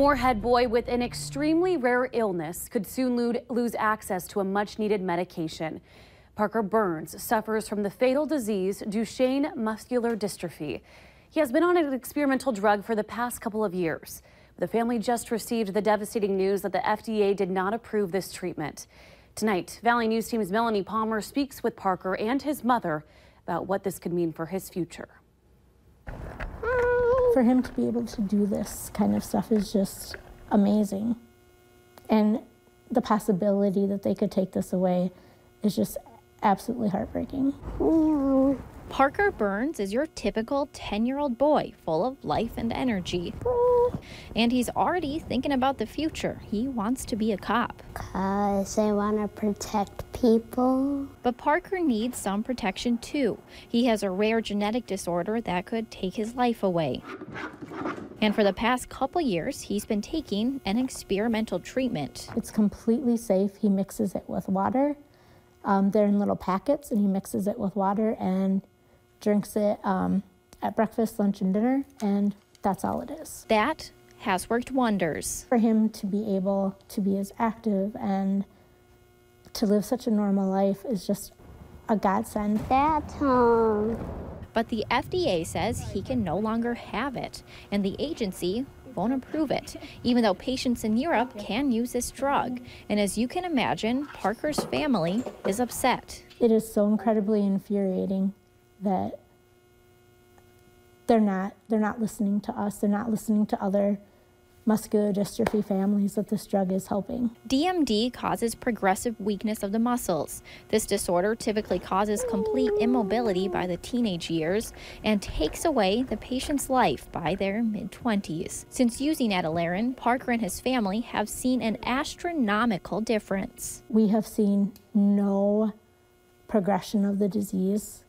Moorhead boy with an extremely rare illness could soon lose access to a much-needed medication. Parker Burns suffers from the fatal disease Duchenne muscular dystrophy. He has been on an experimental drug for the past couple of years. The family just received the devastating news that the FDA did not approve this treatment. Tonight, Valley News Team's Melanie Palmer speaks with Parker and his mother about what this could mean for his future. For him to be able to do this kind of stuff is just amazing. And the possibility that they could take this away is just absolutely heartbreaking. Parker Burns is your typical 10-year-old boy, full of life and energy. And he's already thinking about the future. He wants to be a cop. 'Cause I want to protect people. But Parker needs some protection too. He has a rare genetic disorder that could take his life away. And for the past couple years, he's been taking an experimental treatment. It's completely safe. He mixes it with water. They're in little packets, and he mixes it with water and drinks it at breakfast, lunch, and dinner, and that's all it is. That has worked wonders. For him to be able to be as active and to live such a normal life is just a godsend. That's home. But the FDA says he can no longer have it, and the agency won't approve it, even though patients in Europe can use this drug. And as you can imagine, Parker's family is upset. It is so incredibly infuriating that they're not listening to us. They're not listening to other muscular dystrophy families that this drug is helping. DMD causes progressive weakness of the muscles. This disorder typically causes complete immobility by the teenage years and takes away the patient's life by their mid-20s. Since using Adelerin, Parker and his family have seen an astronomical difference. We have seen no progression of the disease.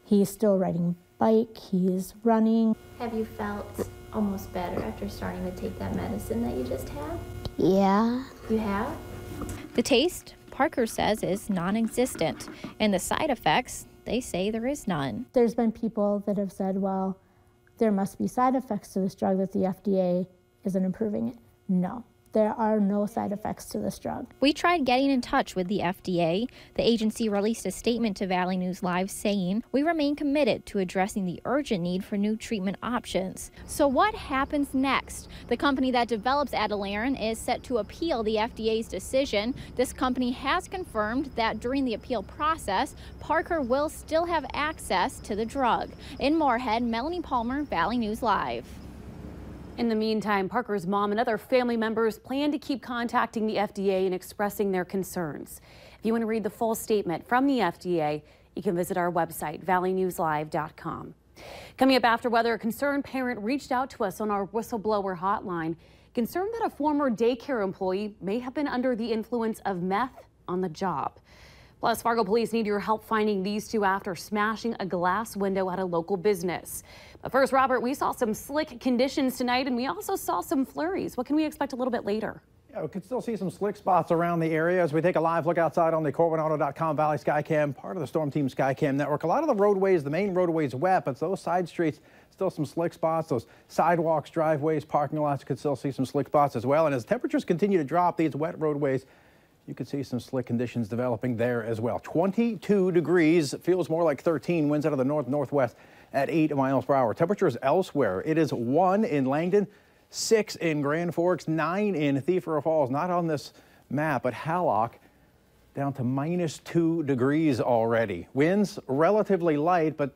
He's still riding bike, he's running. Have you felt almost better after starting to take that medicine that you just had? Yeah. You have? The taste, Parker says, is non-existent, and the side effects, they say there is none. There's been people that have said, well, there must be side effects to this drug that the FDA isn't approving it. No. There are no side effects to this drug. We tried getting in touch with the FDA. The agency released a statement to Valley News Live saying, "We remain committed to addressing the urgent need for new treatment options." So what happens next? The company that develops Adelerin is set to appeal the FDA's decision. This company has confirmed that during the appeal process, Parker will still have access to the drug. In Moorhead, Melanie Palmer, Valley News Live. In the meantime, Parker's mom and other family members plan to keep contacting the FDA and expressing their concerns. If you want to read the full statement from the FDA, you can visit our website, valleynewslive.com. Coming up after weather, a concerned parent reached out to us on our whistleblower hotline, concerned that a former daycare employee may have been under the influence of meth on the job. Plus, Fargo police need your help finding these two after smashing a glass window at a local business. But first, Robert, we saw some slick conditions tonight, and we also saw some flurries. What can we expect a little bit later? Yeah, we can still see some slick spots around the area as we take a live look outside on the CorwinAuto.com Valley Skycam, part of the Storm Team Skycam network. A lot of the roadways, the main roadways wet, but those side streets, still some slick spots. Those sidewalks, driveways, parking lots, could still see some slick spots as well. And as temperatures continue to drop, these wet roadways, you can see some slick conditions developing there as well. 22 degrees, feels more like 13, winds out of the north-northwest at 8 miles per hour. Temperatures elsewhere, it is 1 in Langdon, 6 in Grand Forks, 9 in Thief River Falls, not on this map, but Hallock down to -2 degrees already. Winds relatively light, but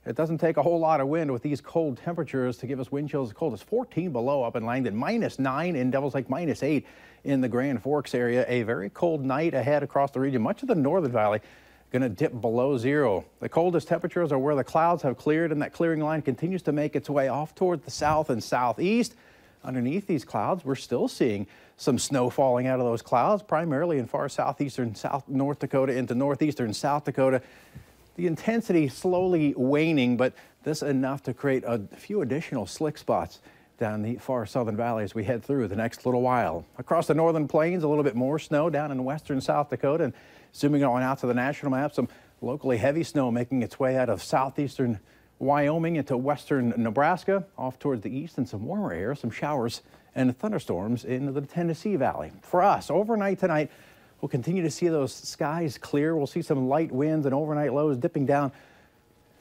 it doesn't take a whole lot of wind with these cold temperatures to give us wind chills as cold as 14 below up in Langdon, -9 in Devils Lake, -8 in the Grand Forks area. A very cold night ahead across the region. Much of the Northern Valley going to dip below zero. The coldest temperatures are where the clouds have cleared, and that clearing line continues to make its way off toward the south and southeast. Underneath these clouds, we're still seeing some snow falling out of those clouds, primarily in far southeastern North Dakota into northeastern South Dakota. The intensity slowly waning, but this enough to create a few additional slick spots down the far southern valley as we head through the next little while. Across the northern plains, a little bit more snow down in western South Dakota, and zooming on out to the national map, some locally heavy snow making its way out of southeastern Wyoming into western Nebraska, off towards the east, and some warmer air, some showers and thunderstorms in the Tennessee Valley. For us, overnight tonight, we'll continue to see those skies clear. We'll see some light winds and overnight lows dipping down.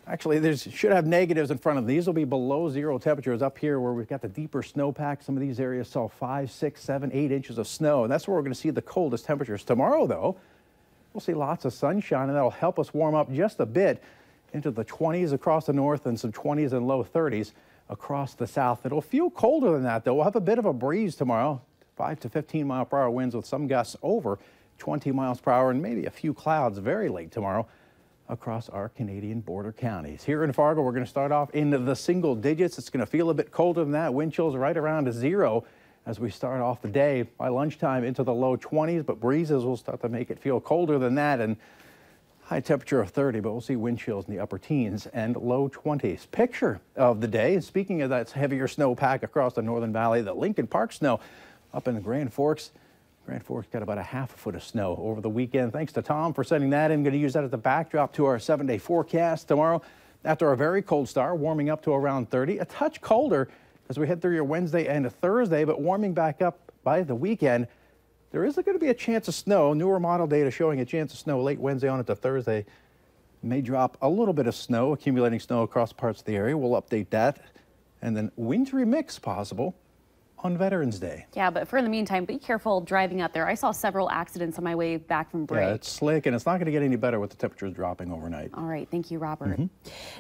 Actually, there's should have negatives in front of them. These will be below zero temperatures up here where we've got the deeper snowpack. Some of these areas saw 5, 6, 7, 8 inches of snow, and that's where we're going to see the coldest temperatures. Tomorrow, though, we'll see lots of sunshine, and that'll help us warm up just a bit into the 20s across the north and some 20s and low 30s across the south. It'll feel colder than that, though. We'll have a bit of a breeze tomorrow, 5 to 15 mile per hour winds with some gusts over 20 miles per hour and maybe a few clouds very late tomorrow across our Canadian border counties. Here in Fargo, we're going to start off into the single digits. It's going to feel a bit colder than that. Wind chills right around 0 as we start off the day. By lunchtime into the low 20s, but breezes will start to make it feel colder than that, and high temperature of 30, but we'll see wind chills in the upper teens and low 20s. Picture of the day, and speaking of that heavier snowpack across the Northern Valley, the Lincoln Park snow up in the Grand Forks. Grand Forks got about a half a foot of snow over the weekend. Thanks to Tom for sending that in. Going to use that as the backdrop to our 7-day forecast tomorrow. After a very cold start, warming up to around 30. A touch colder as we head through your Wednesday and Thursday, but warming back up by the weekend. There is going to be a chance of snow. Newer model data showing a chance of snow late Wednesday on into Thursday. May drop a little bit of snow, accumulating snow across parts of the area. We'll update that. And then wintry mix possible on Veterans Day. Yeah, but for in the meantime, be careful driving out there. I saw several accidents on my way back from break. Yeah, it's slick, and it's not going to get any better with the temperatures dropping overnight. All right, thank you, Robert.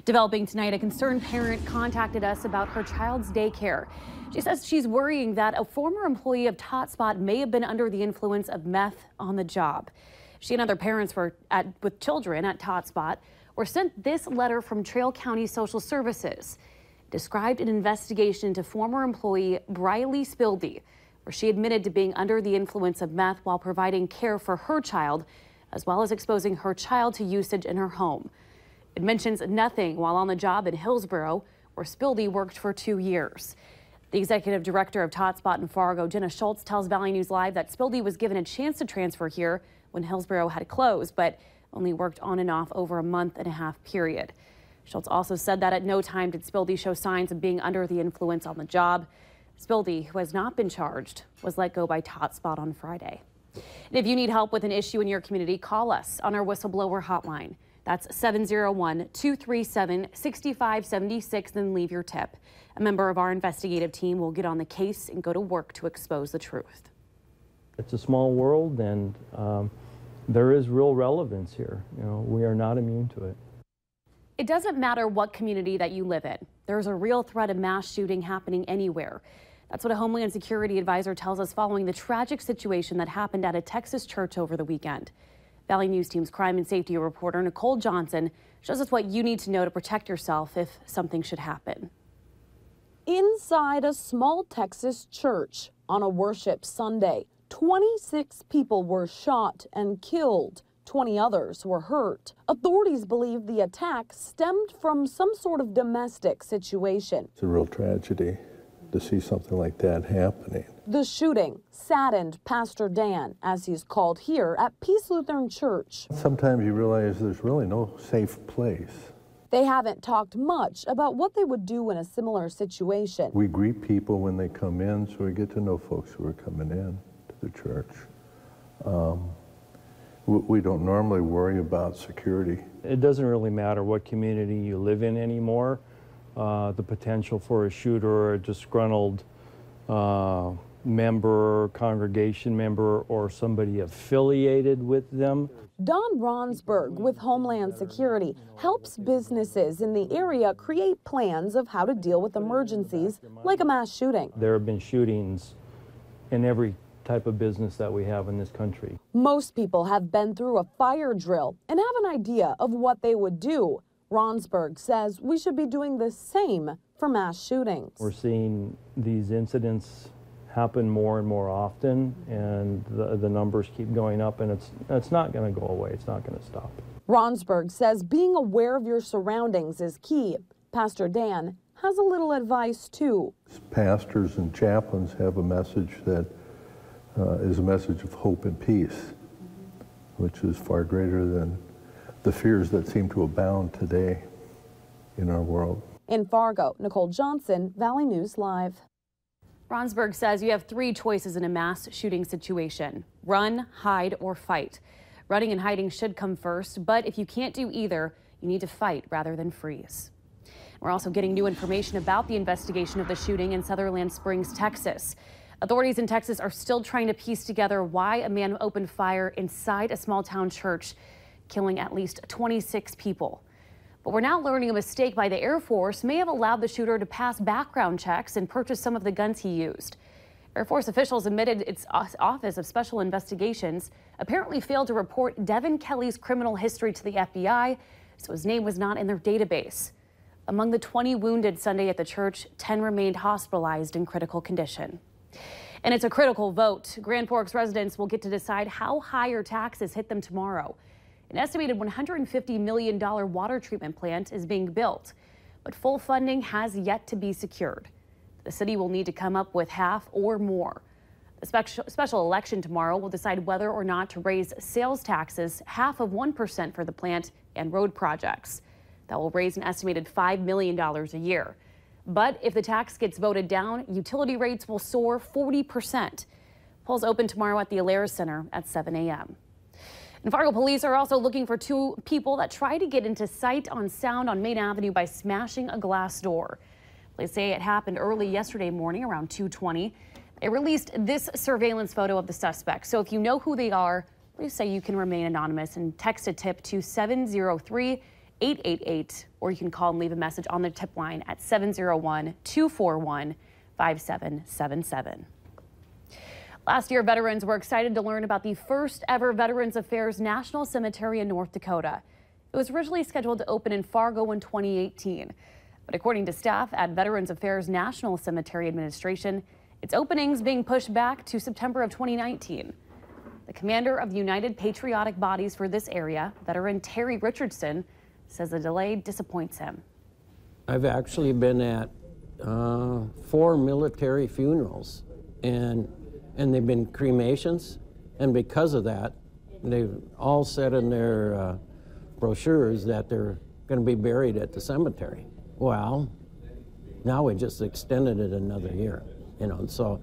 Developing tonight, a concerned parent contacted us about her child's daycare. She says she's worrying that a former employee of Totspot may have been under the influence of meth on the job. She and other parents with children at Totspot were sent this letter from Trail County Social Services. Described an investigation into former employee Briley Spildy, where she admitted to being under the influence of meth while providing care for her child, as well as exposing her child to usage in her home. It mentions nothing while on the job in Hillsborough, where Spildy worked for 2 years. The executive director of Totspot in Fargo, Jenna Schultz, tells Valley News Live that Spildy was given a chance to transfer here when Hillsborough had closed, but only worked on and off over a month-and-a-half period. Schultz also said that at no time did Spildy show signs of being under the influence on the job. Spildy, who has not been charged, was let go by Totspot on Friday. And if you need help with an issue in your community, call us on our whistleblower hotline. That's 701-237-6576, then leave your tip. A member of our investigative team will get on the case and go to work to expose the truth. It's a small world, and there is real relevance here. You know, we are not immune to it. It doesn't matter what community that you live in. There's a real threat of mass shooting happening anywhere. That's what a Homeland Security advisor tells us following the tragic situation that happened at a Texas church over the weekend. Valley News Team's crime and safety reporter Nicole Johnson shows us what you need to know to protect yourself if something should happen. Inside a small Texas church on a worship Sunday, 26 people were shot and killed. 20 others were hurt. Authorities believe the attack stemmed from some sort of domestic situation. It's a real tragedy to see something like that happening. The shooting saddened Pastor Dan, as he's called here at Peace Lutheran Church. Sometimes you realize there's really no safe place. They haven't talked much about what they would do in a similar situation. We greet people when they come in, so we get to know folks who are coming in to the church. We don't normally worry about security. It doesn't really matter what community you live in anymore. The potential for a shooter or a disgruntled member, congregation member, or somebody affiliated with them. Don Ronsberg with Homeland Security helps businesses in the area create plans of how to deal with emergencies like a mass shooting. There have been shootings in every type of business that we have in this country. Most people have been through a fire drill and have an idea of what they would do. Ronsberg says we should be doing the same for mass shootings. We're seeing these incidents happen more and more often, and the numbers keep going up, and it's not going to go away. It's not going to stop. Ronsberg says being aware of your surroundings is key. Pastor Dan has a little advice too. Pastors and chaplains have a message that is a message of hope and peace, which is far greater than the fears that seem to abound today in our world. In Fargo, Nicole Johnson, Valley News Live. Bronsberg says you have three choices in a mass shooting situation: run, hide, or fight. Running and hiding should come first, but if you can't do either, you need to fight rather than freeze. We're also getting new information about the investigation of the shooting in Sutherland Springs, Texas. Authorities in Texas are still trying to piece together why a man opened fire inside a small town church, killing at least 26 people. But we're now learning a mistake by the Air Force may have allowed the shooter to pass background checks and purchase some of the guns he used. Air Force officials admitted its Office of Special Investigations apparently failed to report Devin Kelly's criminal history to the FBI, so his name was not in their database. Among the 20 wounded Sunday at the church, 10 remained hospitalized in critical condition. And it's a critical vote. Grand Forks residents will get to decide how higher taxes hit them tomorrow. An estimated $150 million water treatment plant is being built, but full funding has yet to be secured. The city will need to come up with half or more. The special election tomorrow will decide whether or not to raise sales taxes half of 1% for the plant and road projects. That will raise an estimated $5 million a year. But if the tax gets voted down, utility rates will soar 40%. Polls open tomorrow at the Alaris Center at 7 a.m. And Fargo police are also looking for two people that tried to get into sight on sound on Main Avenue by smashing a glass door. Police say it happened early yesterday morning around 2:20. They released this surveillance photo of the suspect. So if you know who they are, please say you can remain anonymous and text a tip to 703-888, or you can call and leave a message on the tip line at 701-241-5777. Last year, veterans were excited to learn about the first ever Veterans Affairs National Cemetery in North Dakota. It was originally scheduled to open in Fargo in 2018. But according to staff at Veterans Affairs National Cemetery Administration, its opening is being pushed back to September of 2019. The commander of the United Patriotic Bodies for this area, veteran Terry Richardson, says the delay disappoints him. I've actually been at 4 military funerals, and they've been cremations, and because of that, they've all said in their brochures that they're going to be buried at the cemetery. Well, now we just extended it another year, and so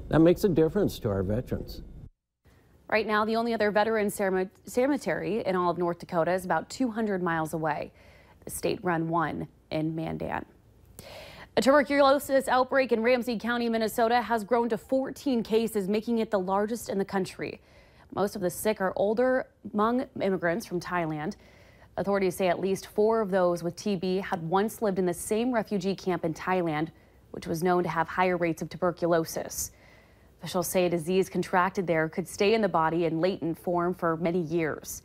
that makes a difference to our veterans. Right now, the only other veteran cemetery in all of North Dakota is about 200 miles away, the state-run one in Mandan. A tuberculosis outbreak in Ramsey County, Minnesota has grown to 14 cases, making it the largest in the country. Most of the sick are older Hmong immigrants from Thailand. Authorities say at least 4 of those with TB had once lived in the same refugee camp in Thailand, which was known to have higher rates of tuberculosis. Officials say a disease contracted there could stay in the body in latent form for many years.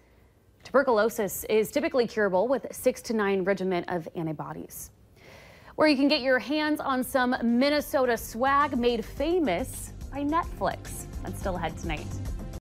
Tuberculosis is typically curable with 6 to 9 regimen of antibodies. Where you can get your hands on some Minnesota swag made famous by Netflix. That's still ahead tonight.